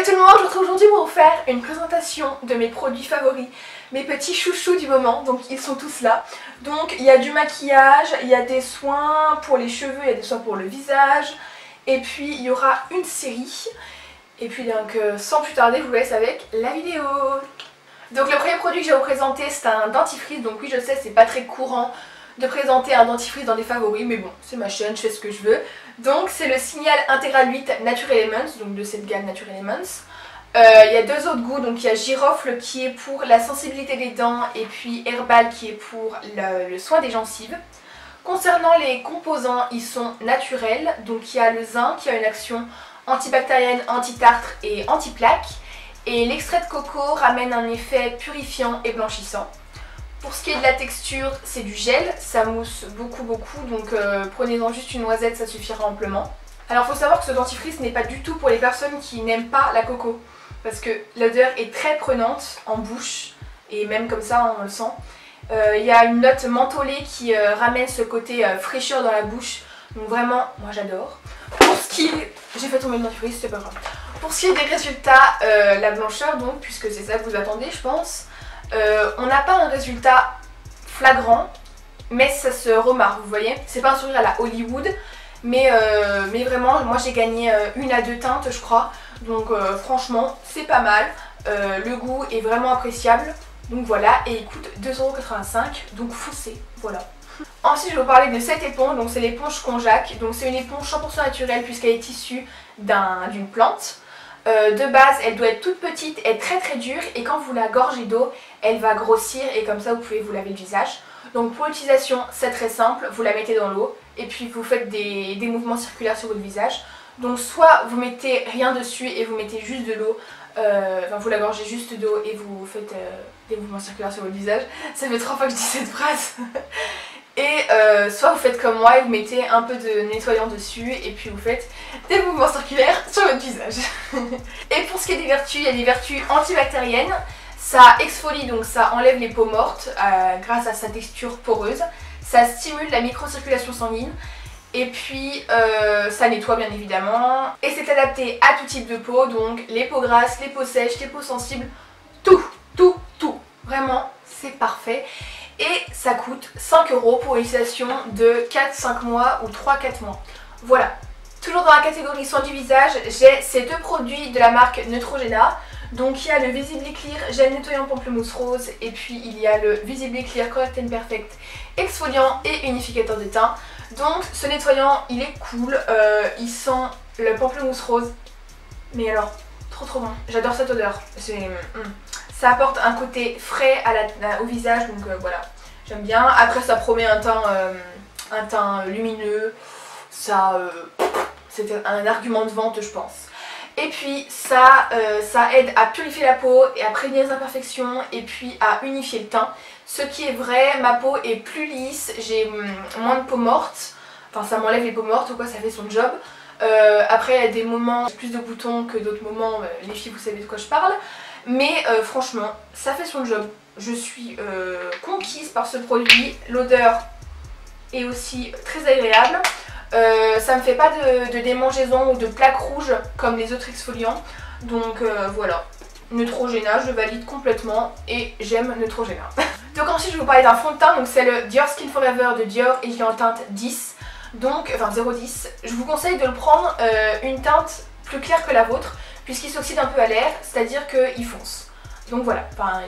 Salut tout le monde, je vous retrouve aujourd'hui pour vous faire une présentation de mes produits favoris, mes petits chouchous du moment, donc ils sont tous là. Donc il y a du maquillage, il y a des soins pour les cheveux, il y a des soins pour le visage, et puis il y aura une série. Et puis donc sans plus tarder, je vous laisse avec la vidéo. Donc le premier produit que je vais vous présenter, c'est un dentifrice. Donc oui, je sais, c'est pas très courant de présenter un dentifrice dans des favoris, mais bon, c'est ma chaîne, je fais ce que je veux. Donc c'est le Signal Intégral 8 Nature Elements, donc de cette gamme Nature Elements. Il y a deux autres goûts, donc il y a girofle qui est pour la sensibilité des dents et puis herbal qui est pour le soin des gencives. Concernant les composants, ils sont naturels, donc il y a le zinc qui a une action antibactérienne, anti-tartre et anti-plaque. Et l'extrait de coco ramène un effet purifiant et blanchissant. Pour ce qui est de la texture, c'est du gel, ça mousse beaucoup, donc prenez-en juste une noisette, ça suffira amplement. Alors il faut savoir que ce dentifrice n'est pas du tout pour les personnes qui n'aiment pas la coco, parce que l'odeur est très prenante en bouche, et même comme ça on le sent. Il y a une note mentholée qui ramène ce côté fraîcheur dans la bouche, donc vraiment, moi j'adore. Pour ce qui est... J'ai fait tomber le dentifrice, c'est pas grave. Pour ce qui est des résultats, la blancheur donc, puisque c'est ça que vous attendez je pense, on n'a pas un résultat flagrant, mais ça se remarque, vous voyez. C'est pas un sourire à la Hollywood, mais vraiment, moi j'ai gagné 1 à 2 teintes je crois, donc franchement c'est pas mal. Le goût est vraiment appréciable, donc voilà, et il coûte 2,85 €, donc foncez, voilà. Ensuite je vais vous parler de cette éponge, donc c'est l'éponge Konjac, donc c'est une éponge 100% naturelle puisqu'elle est issue d'une plante. De base elle doit être toute petite et très dure, et quand vous la gorgez d'eau elle va grossir et comme ça vous pouvez vous laver le visage. Donc pour l'utilisation c'est très simple, vous la mettez dans l'eau et puis vous faites des mouvements circulaires sur votre visage. Donc soit vous mettez rien dessus et vous mettez juste de l'eau, enfin vous la gorgez juste d'eau et vous faites des mouvements circulaires sur votre visage. Ça fait 3 fois que je dis cette phrase. Et soit vous faites comme moi et vous mettez un peu de nettoyant dessus et puis vous faites des mouvements circulaires sur votre visage. Et pour ce qui est des vertus, il y a des vertus antibactériennes. Ça exfolie, donc ça enlève les peaux mortes grâce à sa texture poreuse. Ça stimule la microcirculation sanguine. Et puis ça nettoie bien évidemment. Et c'est adapté à tout type de peau, donc les peaux grasses, les peaux sèches, les peaux sensibles, tout. Vraiment, c'est parfait. Et ça coûte 5 € pour une utilisation de 4-5 mois ou 3-4 mois. Voilà. Toujours dans la catégorie soins du visage, j'ai ces deux produits de la marque Neutrogena. Donc il y a le Visibly Clear gel nettoyant pamplemousse rose, et puis il y a le Visibly Clear Correct and Perfect exfoliant et unificateur de teint. Donc ce nettoyant il est cool, il sent le pamplemousse rose, mais alors trop bon, j'adore cette odeur. Ça apporte un côté frais au visage, donc voilà, j'aime bien. Après ça promet un teint lumineux, ça c'était un argument de vente je pense. Et puis ça aide à purifier la peau et à prévenir les imperfections et puis à unifier le teint. Ce qui est vrai, ma peau est plus lisse, j'ai moins de peau morte, enfin ça m'enlève les peaux mortes ou quoi, ça fait son job. Après il y a des moments plus de boutons que d'autres moments, les filles vous savez de quoi je parle. Mais franchement ça fait son job, je suis conquise par ce produit, l'odeur est aussi très agréable. Ça me fait pas de démangeaison ou de plaques rouges comme les autres exfoliants, donc voilà. Neutrogena, je valide complètement et j'aime Neutrogena. Donc ensuite je vais vous parler d'un fond de teint, donc c'est le Dior Skin Forever de Dior et il est en teinte 10, donc enfin 0,10. Je vous conseille de le prendre une teinte plus claire que la vôtre puisqu'il s'oxyde un peu à l'air, c'est-à-dire qu'il fonce. Donc voilà, enfin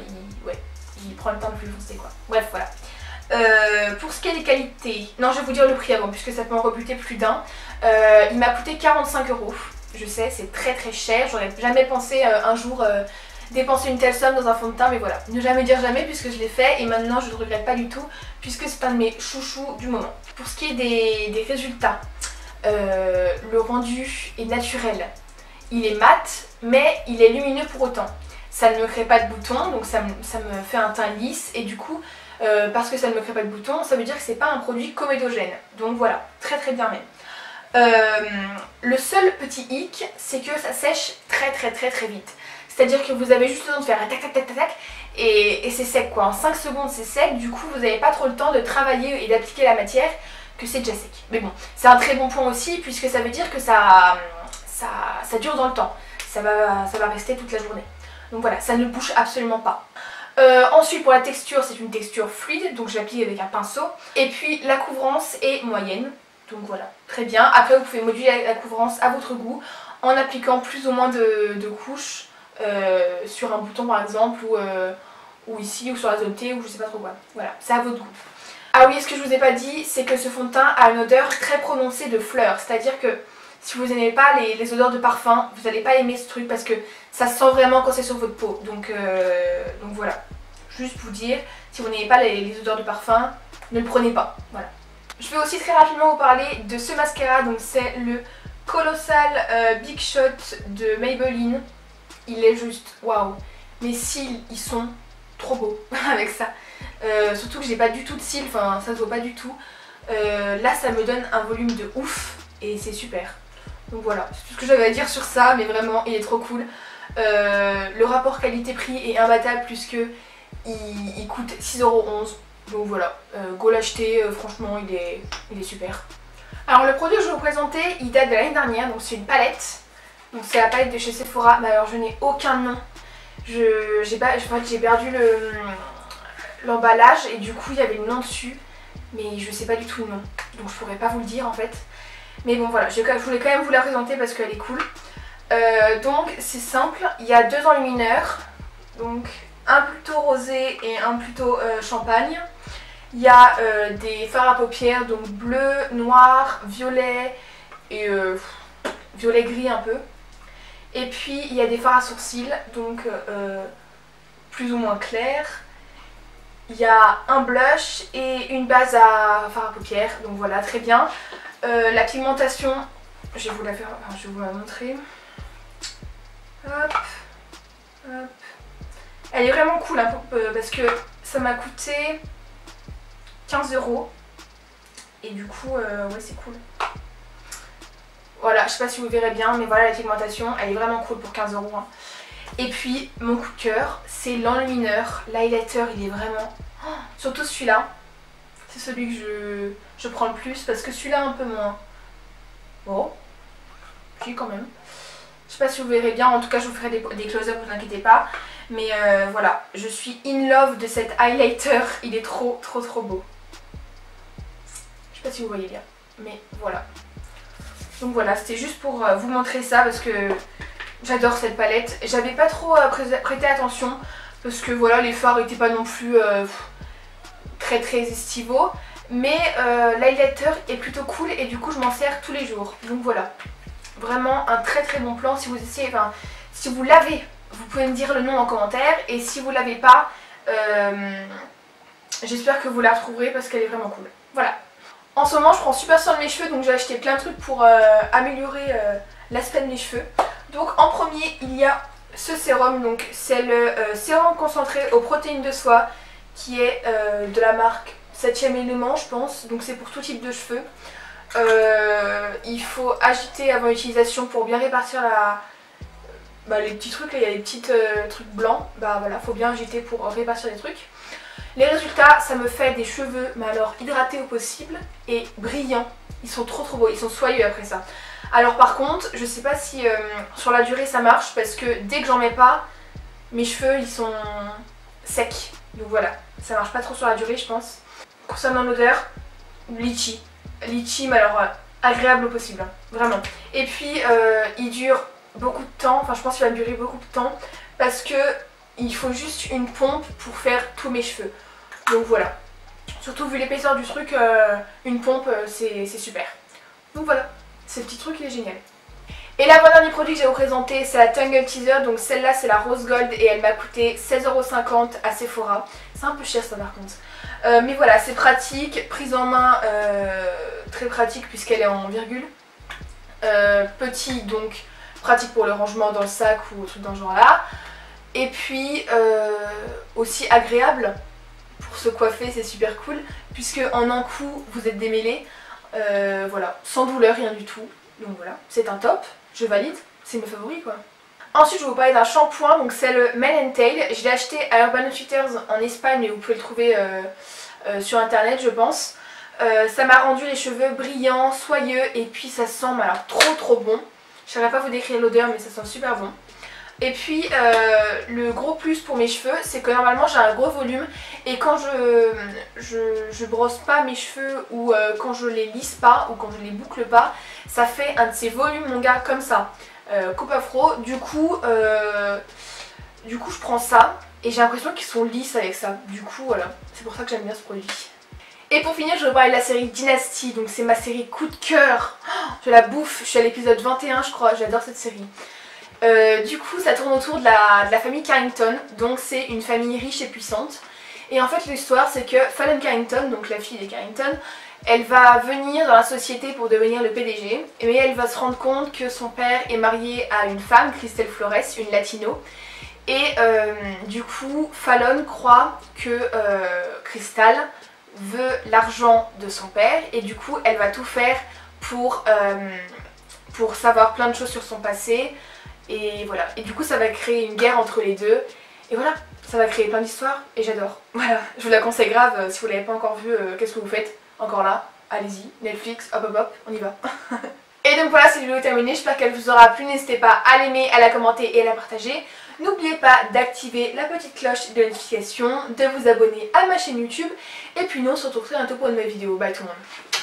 il prend le teint le plus foncé quoi. Bref voilà. Pour ce qui est des qualités, non je vais vous dire le prix avant puisque ça peut en rebuter plus d'un. Il m'a coûté 45 €. Je sais c'est très cher, j'aurais jamais pensé un jour dépenser une telle somme dans un fond de teint, mais voilà, ne jamais dire jamais puisque je l'ai fait et maintenant je ne regrette pas du tout puisque c'est un de mes chouchous du moment. Pour ce qui est des résultats, le rendu est naturel, il est mat mais il est lumineux pour autant. Ça ne me crée pas de boutons, donc ça me fait un teint lisse et du coup parce que ça ne me crée pas de boutons, ça veut dire que c'est pas un produit comédogène. Donc voilà, très bien même. Le seul petit hic, c'est que ça sèche très vite. C'est-à-dire que vous avez juste besoin de faire tac et c'est sec quoi. En 5 secondes c'est sec, du coup vous n'avez pas trop le temps de travailler et d'appliquer la matière, que c'est déjà sec. Mais bon, c'est un très bon point aussi puisque ça veut dire que ça dure dans le temps. ça va rester toute la journée. Donc voilà, ça ne bouge absolument pas. Ensuite pour la texture, c'est une texture fluide, donc je l'applique avec un pinceau. Et puis la couvrance est moyenne, donc voilà, très bien. Après vous pouvez moduler la couvrance à votre goût en appliquant plus ou moins de couches sur un bouton par exemple, ou ici, ou sur la zone T, ou je sais pas trop quoi. Voilà, c'est à votre goût. Ah oui, ce que je vous ai pas dit, c'est que ce fond de teint a une odeur très prononcée de fleurs, c'est-à-dire que si vous n'aimez pas les odeurs de parfum, vous n'allez pas aimer ce truc parce que ça sent vraiment quand c'est sur votre peau. Donc voilà, juste vous dire, si vous n'aimez pas les odeurs de parfum, ne le prenez pas. Voilà. Je vais aussi très rapidement vous parler de ce mascara, donc c'est le Colossal Big Shot de Maybelline. Il est juste waouh. Mes cils, ils sont trop beaux avec ça. Surtout que j'ai pas du tout de cils, enfin ça se voit pas du tout. Là ça me donne un volume de ouf et c'est super. Donc voilà, c'est tout ce que j'avais à dire sur ça, mais vraiment il est trop cool. Le rapport qualité-prix est imbattable puisque il coûte 6,11 €. Donc voilà, go l'acheter, franchement il est super. Alors le produit que je vais vous présenter, il date de l'année dernière, donc c'est une palette. Donc c'est la palette de chez Sephora, mais alors je n'ai aucun nom. J'ai perdu l'emballage et du coup il y avait le nom dessus, mais je sais pas du tout le nom. Donc je pourrais pas vous le dire en fait. Mais bon voilà, je voulais quand même vous la présenter parce qu'elle est cool. Donc c'est simple, il y a deux enlumineurs, donc un plutôt rosé et un plutôt champagne. Il y a des fards à paupières, donc bleu, noir, violet et violet gris un peu. Et puis il y a des fards à sourcils, donc plus ou moins clairs. Il y a un blush et une base à fard à paupières, donc voilà, très bien. La pigmentation, je vais vous la faire, enfin, je vais vous la montrer. Hop, hop. Elle est vraiment cool hein, parce que ça m'a coûté 15 €. Et du coup, ouais, c'est cool. Voilà, je sais pas si vous verrez bien, mais voilà la pigmentation, elle est vraiment cool pour 15 € hein. Et puis, mon coup de cœur, c'est l'enlumineur. L'highlighter, il est vraiment... Oh, surtout celui-là. C'est celui que je prends le plus parce que celui-là un peu moins. Bon, puis quand même. Je sais pas si vous verrez bien, en tout cas je vous ferai des close-up, ne vous inquiétez pas. Mais voilà, je suis in love de cet highlighter, il est trop beau. Je sais pas si vous voyez bien, mais voilà. Donc voilà, c'était juste pour vous montrer ça parce que j'adore cette palette. J'avais pas trop prêté attention parce que voilà, les fards n'étaient pas non plus très estivaux. Mais l'highlighter est plutôt cool et du coup je m'en sers tous les jours. Donc voilà, vraiment un très bon plan. Si vous essayez, enfin, si vous l'avez, vous pouvez me dire le nom en commentaire. Et si vous l'avez pas, j'espère que vous la retrouverez parce qu'elle est vraiment cool. Voilà. En ce moment je prends super soin de mes cheveux, donc j'ai acheté plein de trucs pour améliorer l'aspect de mes cheveux. Donc en premier il y a ce sérum, donc c'est le sérum concentré aux protéines de soie qui est de la marque 7e élément je pense, donc c'est pour tout type de cheveux. Il faut agiter avant l'utilisation pour bien répartir les petits trucs, là il y a des petits trucs blancs, bah voilà, faut bien agiter pour répartir les trucs. Les résultats, ça me fait des cheveux, mais alors hydratés au possible et brillants. Ils sont trop beaux, ils sont soyeux après ça. Alors par contre, je sais pas si sur la durée ça marche parce que dès que j'en mets pas, mes cheveux ils sont secs. Donc voilà, ça marche pas trop sur la durée je pense. Concernant l'odeur, litchi. Litchi, mais alors agréable au possible, hein, vraiment. Et puis il dure beaucoup de temps, enfin je pense qu'il va durer beaucoup de temps parce que il faut juste une pompe pour faire tous mes cheveux. Donc voilà. Surtout vu l'épaisseur du truc, une pompe c'est super. Donc voilà, ce petit truc il est génial. Et l'avant-dernier produit que je vais vous présenter, c'est la Tangle Teaser. Donc celle-là c'est la Rose Gold et elle m'a coûté 16,50 € à Sephora. C'est un peu cher ça par contre. Mais voilà, c'est pratique, prise en main très pratique puisqu'elle est en virgule. Petit donc pratique pour le rangement dans le sac ou au truc dans ce genre là. Et puis aussi agréable pour se coiffer, c'est super cool puisque en un coup vous êtes démêlé, voilà, sans douleur, rien du tout. Donc voilà, c'est un top, je valide, c'est mes favoris quoi. Ensuite je vais vous parler d'un shampoing, donc c'est le Men Tail. Je l'ai acheté à Urban Outfitters en Espagne, mais vous pouvez le trouver sur internet je pense. Ça m'a rendu les cheveux brillants, soyeux et puis ça sent alors trop bon. Je ne saurais pas vous décrire l'odeur mais ça sent super bon. Et puis le gros plus pour mes cheveux, c'est que normalement j'ai un gros volume et quand je brosse pas mes cheveux ou quand je les lisse pas ou quand je les boucle pas, ça fait un de ces volumes mon gars comme ça, coupe afro. Du coup je prends ça et j'ai l'impression qu'ils sont lisses avec ça. Du coup voilà, c'est pour ça que j'aime bien ce produit. Et pour finir, je vais parler de la série Dynasty, donc c'est ma série coup de cœur. Je la bouffe, je suis à l'épisode 21 je crois, j'adore cette série. Du coup ça tourne autour de la famille Carrington, donc c'est une famille riche et puissante. Et en fait l'histoire c'est que Fallon Carrington, donc la fille des Carrington, elle va venir dans la société pour devenir le PDG, mais elle va se rendre compte que son père est marié à une femme, Crystal Flores, une latino. Et du coup Fallon croit que Crystal veut l'argent de son père et du coup elle va tout faire pour savoir plein de choses sur son passé. Et voilà, et du coup ça va créer une guerre entre les deux. Et voilà, ça va créer plein d'histoires et j'adore. Voilà, je vous la conseille grave, si vous l'avez pas encore vue, qu'est-ce que vous faites encore là? Allez-y, Netflix, hop hop hop, on y va. Et donc voilà, cette vidéo est terminée, j'espère qu'elle vous aura plu. N'hésitez pas à l'aimer, à la commenter et à la partager. N'oubliez pas d'activer la petite cloche de notification, de vous abonner à ma chaîne YouTube. Et puis nous on se retrouve très bientôt pour une nouvelle vidéo. Bye tout le monde.